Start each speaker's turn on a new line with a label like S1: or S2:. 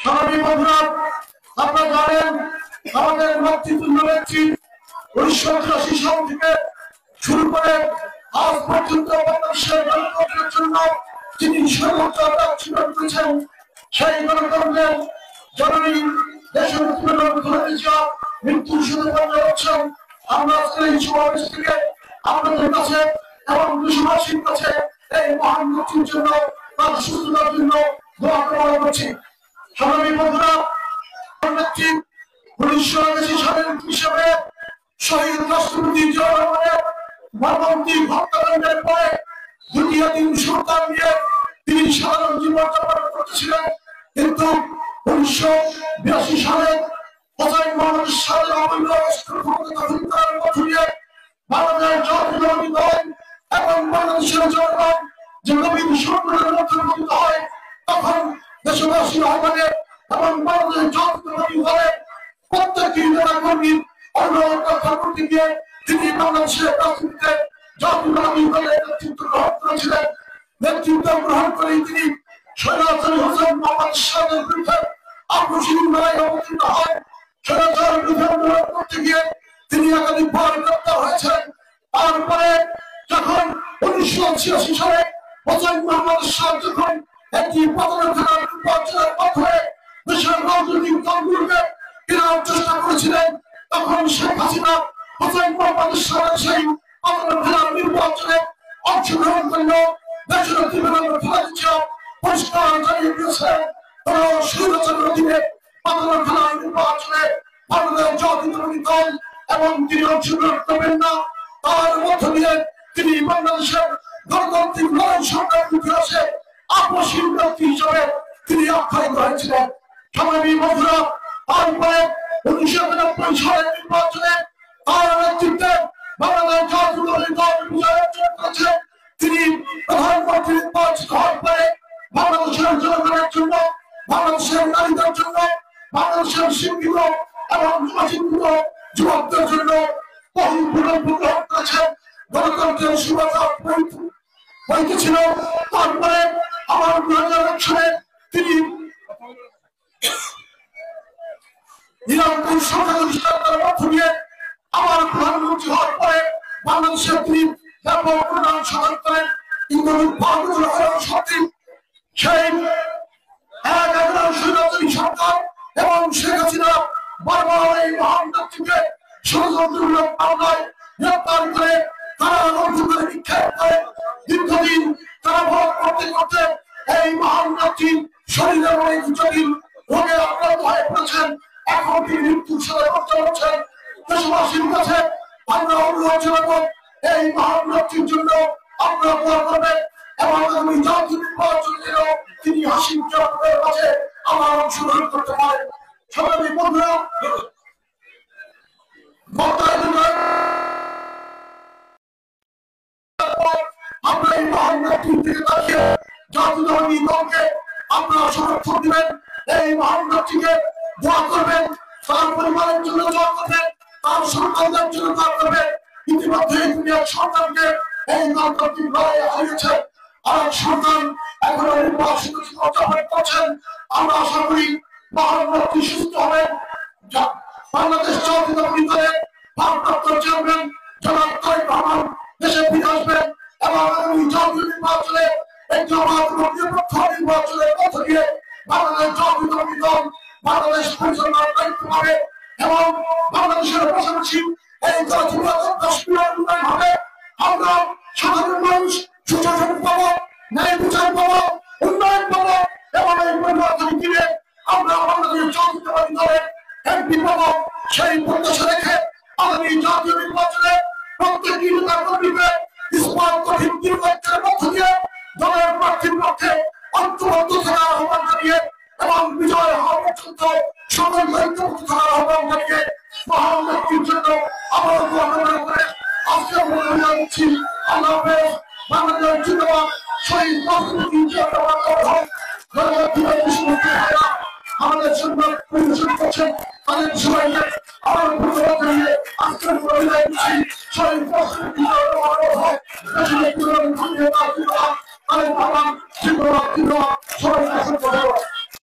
S1: স্বাভাবিক বন্ধুরা, আপনারা জানেন আমাদের মাতৃতুল্য নেত্রী 1988 সাল থেকে শুরু করে আজ পর্যন্ত বাংলাদেশের গণতন্ত্রের জন্য যিনি সর্বোচ্চ ত্যাগ স্বীকার করেছেন, সেই গণতন্ত্রের জননী দেশনেত্রী খালেদা জিয়া মৃত্যুর সূচনা হচ্ছেন। আমরা আজকের এই সমাবেশ থেকে আপনাদের কাছে এবং দেশবাসীর কাছে এই মহান নেত্রীর জন্য, তার সুস্থতার জন্য দোয়া কামনা করছি। স্বাভাবিক বন্ধুরা, নেত্রী 1989 সালের হিসেবে শহীদ রাষ্ট্রপতি জিয়াউর রহমানের মর্মান্তিক হত্যাকাণ্ডের পরে দুনিয়া দিন সন্তান নিয়ে তিনি সাধারণ জীবনযাপন করতেছিলেন। কিন্তু 1982 সালে বাংলাদেশ সালের অবৈধ রাষ্ট্রক্ষমতার মধ্য দিয়ে বাংলাদেশ জাতীয়তাবাদী দল এবং বাংলাদেশের জনগণ যে নবীন সংকটের মধ্যে পতিত হয়, তখন দেশবাসীর আহ্বানে এবং বাংলাদেশ জাতীয়তাবাদী দলের প্রত্যেকটি নেতা কর্মী অনুরোধ রক্ষা করতে গিয়ে তিনি বাংলাদেশের রাজনীতিতে জাতীয়তাবাদী দলের নেতৃত্ব গ্রহণ করেছিলেন। নেতৃত্ব গ্রহণ করে তিনি স্বৈরাচারী হোসেন মোহাম্মদ শাহের বিরুদ্ধে আক্রোশী লড়াই অবতীর্ণ হয়। স্বৈরাচারের বিরুদ্ধে আন্দোলন করতে গিয়ে তিনি একাধিকবার গ্রেপ্তার হয়েছেন। তারপরে যখন 1986 সালে হোসেন মোহাম্মদ শাহ যখন একটি পদযাত্রার নির্বাচনের মাধ্যমে দেশের রাজনৈতিক দলগুলোকে কেনার চেষ্টা করেছিলেন, তখন শেখ হাসিনা হোসেন মোহাম্মদ শাহের সেই পদযাত্রার নির্বাচনে অংশগ্রহণ করল। দেশের খালেদা জিয়া পরিষ্কার জানিয়ে দিয়েছেন, কোন স্বৈরাচারের অধীনে পদযাত্রার নির্বাচনে বাংলাদেশ জাতীয়তাবাদী দল এবং তিনি অংশগ্রহণ করবেন না। তার মধ্য দিয়ে তিনি বাংলাদেশের গণতান্ত্রিক লড়াই সংগ্রামের ইতিহাসে আপসীন ব্যক্তি হিসেবে তিনি আখ্যায়িত হয়েছিলেন। স্বাভাবিক বন্ধুরা, তারপরে 1999 সালের নির্বাচনে তার নেতৃত্বে বাংলাদেশ জাতীয়তাবাদী দল বিজয় অর্জন করেছে। তিনি প্রধানমন্ত্রী নির্বাচিত হওয়ার পরে বাংলাদেশের জনগণের জন্য, বাংলাদেশের নারীদের জন্য, বাংলাদেশের শিক্ষিত এবং যুবকদের জন্য বহু প্রকল্প গ্রহণ করেছেন। গণতন্ত্রের সুবাদা বইতেছিল। তারপরে আমার 2001 সালে তিনি নিরঙ্কুশ সংখ্যাগরিষ্ঠতার মধ্য দিয়ে আবার প্রধানমন্ত্রী হওয়ার পরে বাংলাদেশের তিনি ব্যাপক উন্নয়ন সাধন করেন। কিন্তু সেই স্বৈরাচারী সরকার এবং শেখ হাসিনা বারবার এই মহান নেত্রীকে ষড়যন্ত্রমূলক মামলায় গ্রেপ্তার করে তারা করে নিক্ষেপ করে। দীর্ঘদিন তারা ভোট করতে করতে এই মহান নেত্রী শরীরের অনেক জটিল রোগে আক্রান্ত হয়ে পড়েছেন। এখন তিনি মৃত্যুর সাথে করতে হচ্ছেন। দেশবাসীর কাছে আমরা অনুরোধ জানাবো, এই মহান নেত্রীর জন্য আমরা দোয়া করবেন এবং আমি জাতীয় নির্বাচনের জন্য তিনি হাসিম জনগণের কাছে আমার অংশগ্রহণ করতে পারেন। স্বাভাবিক বন্ধুরা, আমরা এই মহান নেত্রীর দিকে তাকিয়ে জাতীয়তাবাদী দলকে আপনারা সমর্থন দিবেন, এই মহান নেত্রীকে দোয়া করবেন, তার পরিবারের জন্য দোয়া করবেন, তার সন্তানদের জন্য দোয়া করবেন। ইতিমধ্যে দুনিয়ার সন্তানকে এই গণতান্ত্রিক লড়াইয়ে হারিয়েছে, আর সন্তান এখনো নির্বাচিত উদযাপন করছেন। আমরা আশা করি মহান নেত্রী সুস্থ হবেন। বাংলাদেশ জাতীয়তাবাদী দলের ভারপ্রাপ্ত চেয়ারম্যান জনাব তারেক রহমান দেশে ফিরে আসবেন এবং আগামী জাতীয় নির্বাচনে এই জামাত নিরপেক্ষ নির্বাচনের মধ্য দিয়ে বাংলাদেশ জাতীয়তাবাদী দল বাংলাদেশ পরিচালনার দায়িত্ব পাবে এবং বাংলাদেশের পাশাপাশি এই জাতীয় কাশ্মীর উন্নয়ন হবে। আমরা সাধারণ মানুষ সুশাসন পাবো, ন্যায় বিচার পাবো, উন্নয়ন পাবো এবং এই নির্বাচন দিনে আমরা বাংলাদেশ জাতীয়তাবাদী দলের এমপি পাবো। সেই প্রত্যাশা রেখে আগামী জাতীয় নির্বাচনে প্রত্যেকটি নেতা কর্মীকে ইসলাম কঠিন নির্বাচনের মধ্য দিয়ে দলের প্রার্থীর পক্ষে ঐক্যবদ্ধ থাকার আহ্বান জানিয়ে এবং বিজয় হওয়া পর্যন্ত সকল ঐক্যবদ্ধ থাকার আহ্বান জানিয়ে মহান নেত্রীর জন্য আবারও দোয়া কামনা করে আজকে আমরা জানাচ্ছি আল্লাহ হাফেজ। বাংলাদেশ জিন্দাবাদ। শহীদ রাষ্ট্রপতি জিয়াউর রহমান আমাদের সঙ্গে পরিবেশন করছেন। তাদের সবাইকে আবার ধন্যবাদ জানিয়ে আজকের বিদায় দিচ্ছি। শহীদ রাষ্ট্রপতি জিয়াউর রহমান সবাই